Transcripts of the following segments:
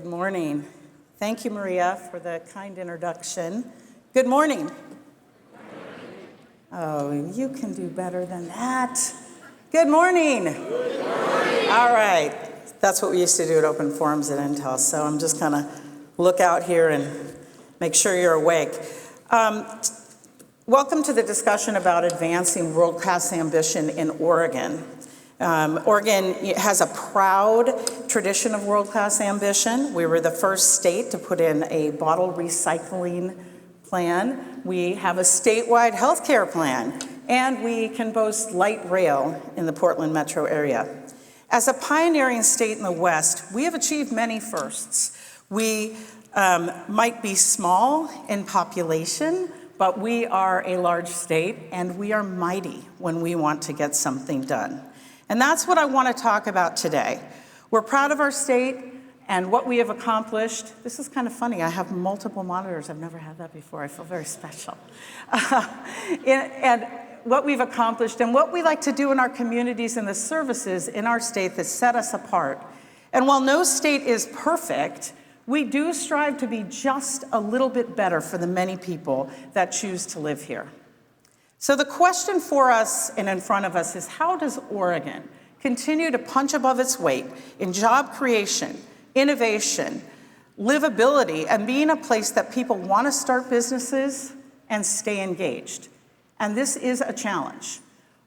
Good morning. Thank you, Maria, for the kind introduction. Good morning. Oh, you can do better than that. Good morning. Good morning. All right. That's what we used to do at open forums at Intel, so I'm just going to look out here and make sure you're awake. Welcome to the discussion about advancing world-class ambition in Oregon. Oregon has a proud tradition of world-class ambition. We were the first state to put in a bottle recycling plan. We have a statewide healthcare plan, and we can boast light rail in the Portland metro area. As a pioneering state in the West, we have achieved many firsts. We might be small in population, but we are a large state, and we are mighty when we want to get something done. And that's what I want to talk about today. We're proud of our state and what we have accomplished. This is kind of funny. I have multiple monitors. I've never had that before. I feel very special. And what we've accomplished and what we like to do in our communities and the services in our state that set us apart. And while no state is perfect, we do strive to be just a little bit better for the many people that choose to live here. So the question for us and in front of us is, how does Oregon continue to punch above its weight in job creation, innovation, livability, and being a place that people want to start businesses and stay engaged? And this is a challenge.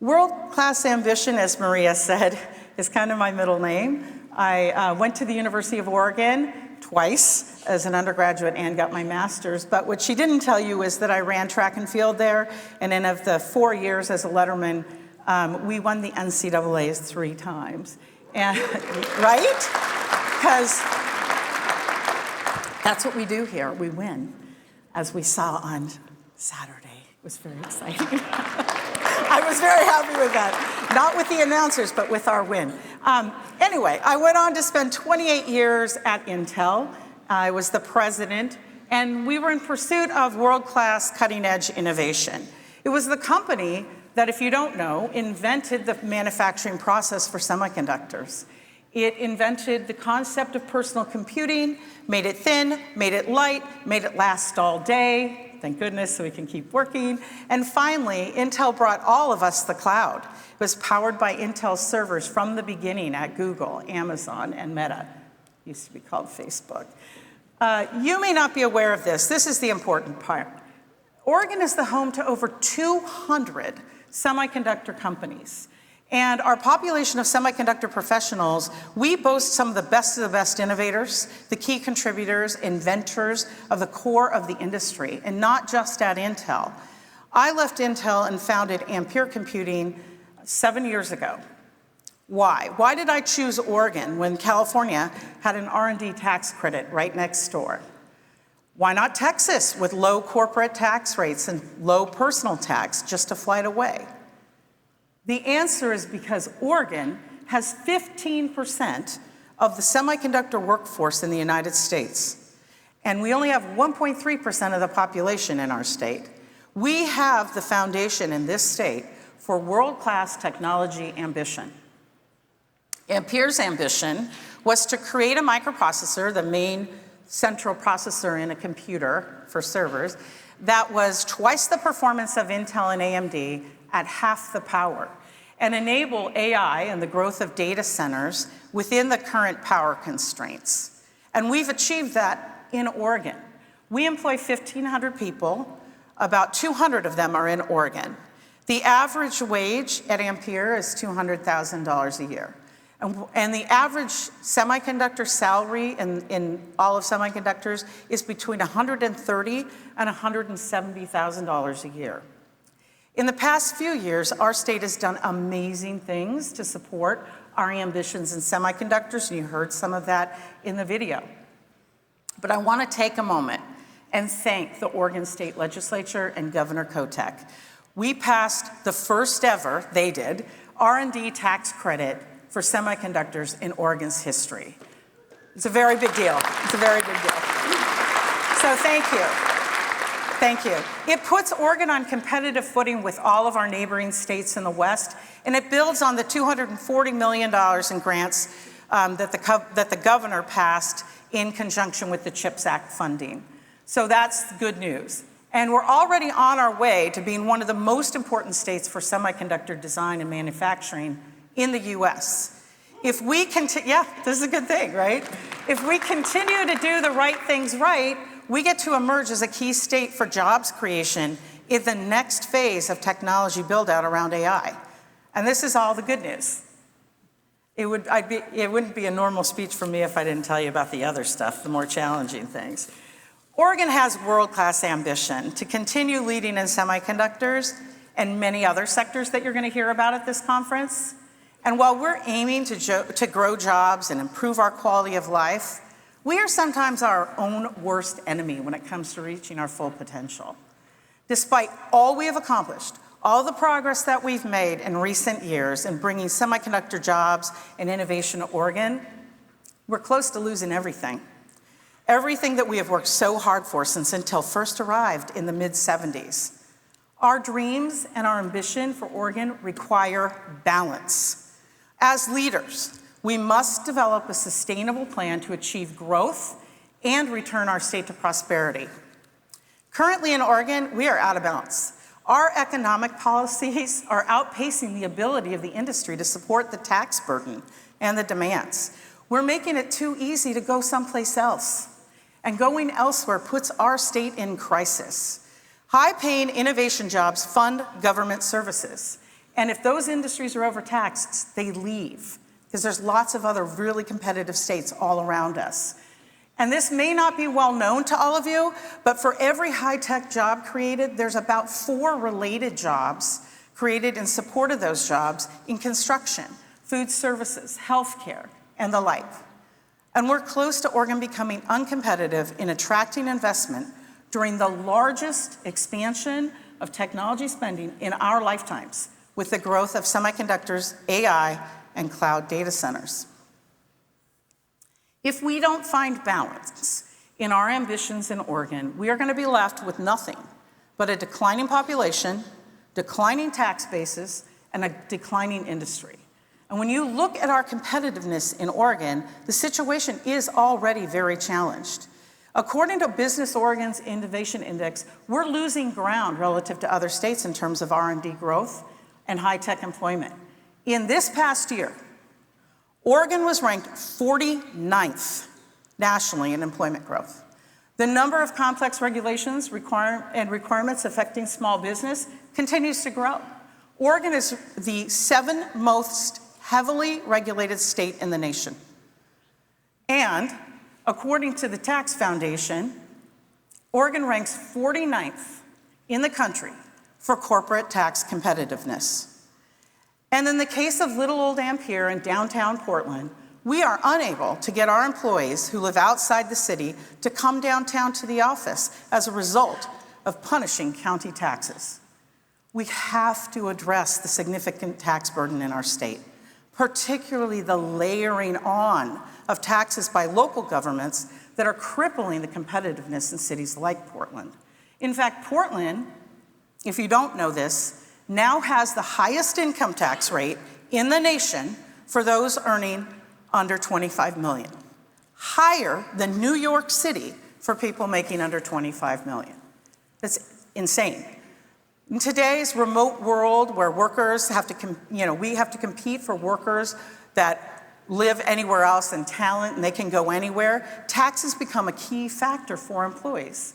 World-class ambition, as Maria said, is kind of my middle name. I went to the University of Oregon twice as an undergraduate and got my master's, but what she didn't tell you is that I ran track and field there, and in of the 4 years as a letterman, we won the NCAAs 3 times. And, right? Because that's what we do here, we win, as we saw on Saturday. It was very exciting. I was very happy with that. Not with the announcers, but with our win. Anyway, I went on to spend 28 years at Intel. I was the president, and we were in pursuit of world-class cutting-edge innovation. It was the company that, if you don't know, invented the manufacturing process for semiconductors. It invented the concept of personal computing, made it thin, made it light, made it last all day. Thank goodness, so we can keep working. And finally, Intel brought all of us the cloud. It was powered by Intel servers from the beginning at Google, Amazon, and Meta. It used to be called Facebook. You may not be aware of this. This is the important part. Oregon is the home to over 200 semiconductor companies. And our population of semiconductor professionals, we boast some of the best innovators, the key contributors, inventors of the core of the industry, and not just at Intel. I left Intel and founded Ampere Computing 7 years ago. Why? Why did I choose Oregon when California had an R&D tax credit right next door? Why not Texas with low corporate tax rates and low personal tax just a flight away? The answer is because Oregon has 15% of the semiconductor workforce in the United States, and we only have 1.3% of the population in our state. We have the foundation in this state for world-class technology ambition. Ampere's ambition was to create a microprocessor, the main central processor in a computer for servers, that was twice the performance of Intel and AMD at half the power, and enable AI and the growth of data centers within the current power constraints. And we've achieved that in Oregon. We employ 1,500 people. About 200 of them are in Oregon. The average wage at Ampere is $200,000 a year. And the average semiconductor salary in all of semiconductors is between $130,000 and $170,000 a year. In the past few years, our state has done amazing things to support our ambitions in semiconductors, and you heard some of that in the video. But I want to take a moment and thank the Oregon State Legislature and Governor Kotek. We passed the first ever, they did, R&D tax credit for semiconductors in Oregon's history. It's a very big deal. It's a very big deal. So thank you. Thank you. It puts Oregon on competitive footing with all of our neighboring states in the West, and it builds on the $240 million in grants that the governor passed in conjunction with the CHIPS Act funding. So that's good news. And we're already on our way to being one of the most important states for semiconductor design and manufacturing in the US. If we continue, yeah, this is a good thing, right? If we continue to do the right things right, we get to emerge as a key state for jobs creation in the next phase of technology build-out around AI. And this is all the good news. It wouldn't be a normal speech for me if I didn't tell you about the other stuff, the more challenging things. Oregon has world-class ambition to continue leading in semiconductors and many other sectors that you're going to hear about at this conference. And while we're aiming to grow jobs and improve our quality of life, we are sometimes our own worst enemy when it comes to reaching our full potential. Despite all we have accomplished, all the progress that we've made in recent years in bringing semiconductor jobs and innovation to Oregon, we're close to losing everything. Everything that we have worked so hard for since Intel first arrived in the mid-70s. Our dreams and our ambition for Oregon require balance. As leaders, we must develop a sustainable plan to achieve growth and return our state to prosperity. Currently in Oregon, we are out of balance. Our economic policies are outpacing the ability of the industry to support the tax burden and the demands. We're making it too easy to go someplace else. And going elsewhere puts our state in crisis. High-paying innovation jobs fund government services. And if those industries are overtaxed, they leave, because there's lots of other really competitive states all around us. And this may not be well known to all of you, but for every high-tech job created, there's about 4 related jobs created in support of those jobs in construction, food services, healthcare, and the like. And we're close to Oregon becoming uncompetitive in attracting investment during the largest expansion of technology spending in our lifetimes, with the growth of semiconductors, AI, and cloud data centers. If we don't find balance in our ambitions in Oregon, we are going to be left with nothing but a declining population, declining tax bases, and a declining industry. And when you look at our competitiveness in Oregon, the situation is already very challenged. According to Business Oregon's Innovation Index, we're losing ground relative to other states in terms of R&D growth and high-tech employment. In this past year, Oregon was ranked 49th nationally in employment growth. The number of complex regulations and requirements affecting small business continues to grow. Oregon is the 7th most heavily regulated state in the nation. And according to the Tax Foundation, Oregon ranks 49th in the country for corporate tax competitiveness. And in the case of little old Ampere in downtown Portland, we are unable to get our employees who live outside the city to come downtown to the office as a result of punishing county taxes. We have to address the significant tax burden in our state, particularly the layering on of taxes by local governments that are crippling the competitiveness in cities like Portland. In fact, Portland, if you don't know this, now has the highest income tax rate in the nation for those earning under 25 million, higher than New York City for people making under 25 million. That's insane. In today's remote world where workers have to, we have to compete for workers that live anywhere else and talent and they can go anywhere, taxes become a key factor for employees.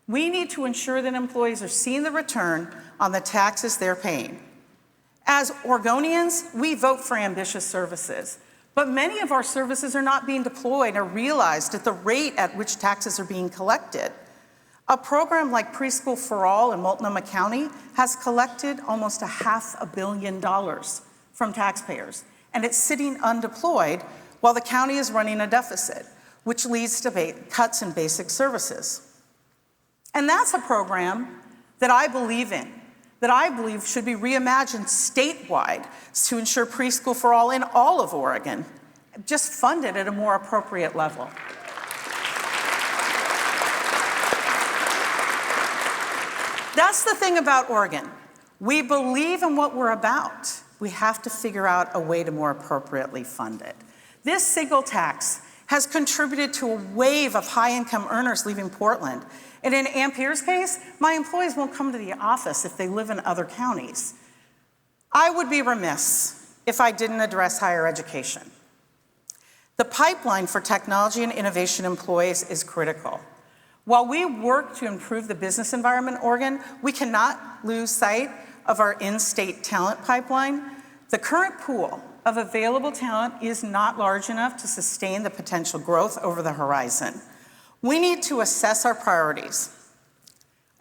We need to ensure that employees are seeing the return on the taxes they're paying. As Oregonians, we vote for ambitious services, but many of our services are not being deployed or realized at the rate at which taxes are being collected. A program like Preschool for All in Multnomah County has collected almost $500 million from taxpayers, and it's sitting undeployed while the county is running a deficit, which leads to cuts in basic services. And that's a program that I believe in, that I believe should be reimagined statewide to ensure preschool for all in all of Oregon, just funded at a more appropriate level. That's the thing about Oregon. We believe in what we're about. We have to figure out a way to more appropriately fund it. This single tax has contributed to a wave of high-income earners leaving Portland. And in Ampere's case, my employees won't come to the office if they live in other counties. I would be remiss if I didn't address higher education. The pipeline for technology and innovation employees is critical. While we work to improve the business environment in Oregon, we cannot lose sight of our in-state talent pipeline. The current pool of available talent is not large enough to sustain the potential growth over the horizon. We need to assess our priorities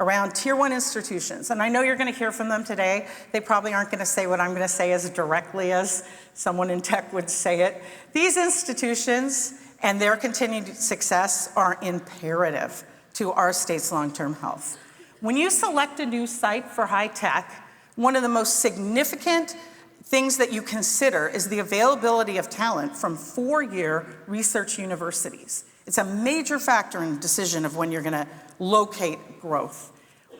around Tier 1 institutions. And I know you're going to hear from them today. They probably aren't going to say what I'm going to say as directly as someone in tech would say it. These institutions and their continued success are imperative to our state's long-term health. When you select a new site for high tech, one of the most significant things that you consider is the availability of talent from four-year research universities. It's a major factor in the decision of when you're going to locate growth.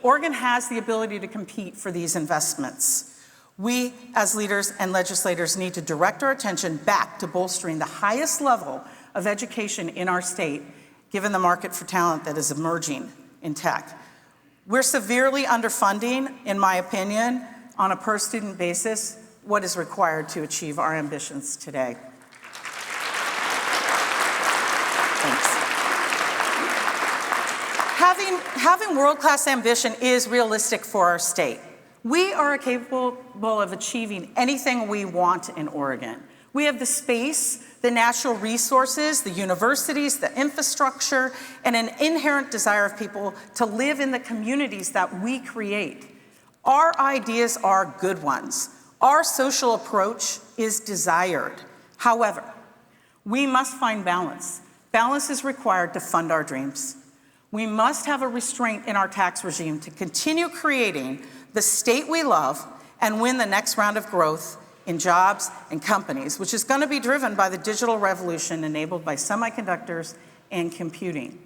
Oregon has the ability to compete for these investments. We, as leaders and legislators, need to direct our attention back to bolstering the highest level of education in our state, given the market for talent that is emerging in tech. We're severely underfunding, in my opinion, on a per-student basis, what is required to achieve our ambitions today. Thanks. Having world-class ambition is realistic for our state. We are capable of achieving anything we want in Oregon. We have the space, the natural resources, the universities, the infrastructure, and an inherent desire of people to live in the communities that we create. Our ideas are good ones. Our social approach is desired. However, we must find balance. Balance is required to fund our dreams. We must have a restraint in our tax regime to continue creating the state we love and win the next round of growth in jobs and companies, which is going to be driven by the digital revolution enabled by semiconductors and computing.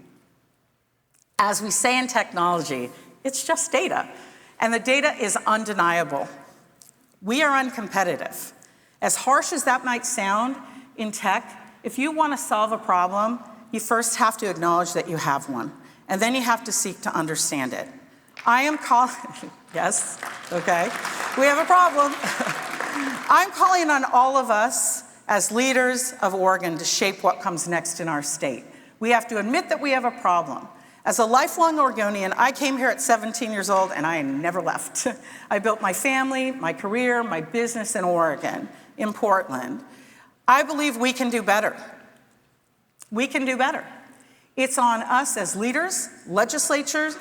As we say in technology, it's just data, and the data is undeniable. We are uncompetitive. As harsh as that might sound in tech, if you want to solve a problem, you first have to acknowledge that you have one, and then you have to seek to understand it. I am calling, yes, okay, we have a problem. I'm calling on all of us as leaders of Oregon to shape what comes next in our state. We have to admit that we have a problem. As a lifelong Oregonian, I came here at 17 years old and I never left. I built my family, my career, my business in Oregon, in Portland. I believe we can do better. We can do better. It's on us as leaders, legislatures,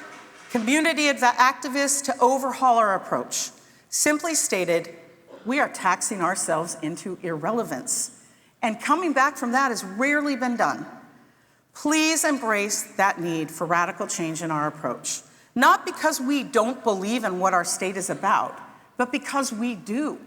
community activists to overhaul our approach. Simply stated, we are taxing ourselves into irrelevance. And coming back from that has rarely been done. Please embrace that need for radical change in our approach. Not because we don't believe in what our state is about, but because we do.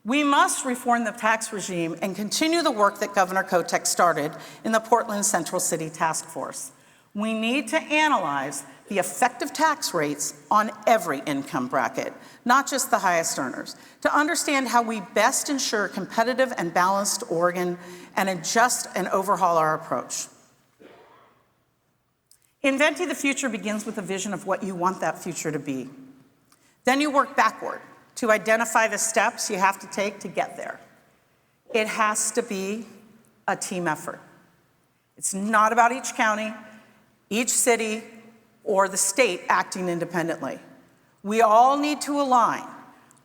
We must reform the tax regime and continue the work that Governor Kotek started in the Portland Central City Task Force. We need to analyze the effective tax rates on every income bracket, not just the highest earners, to understand how we best ensure competitive and balanced Oregon and adjust and overhaul our approach. Inventing the future begins with a vision of what you want that future to be. Then you work backward to identify the steps you have to take to get there. It has to be a team effort. It's not about each county, each city, or the state acting independently. We all need to align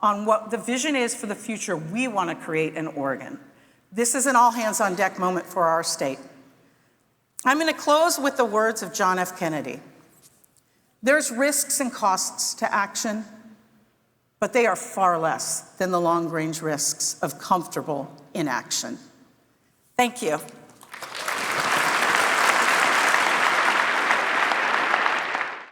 on what the vision is for the future we want to create in Oregon. This is an all-hands-on-deck moment for our state. I'm going to close with the words of John F. Kennedy. There's risks and costs to action, but they are far less than the long-range risks of comfortable inaction. Thank you.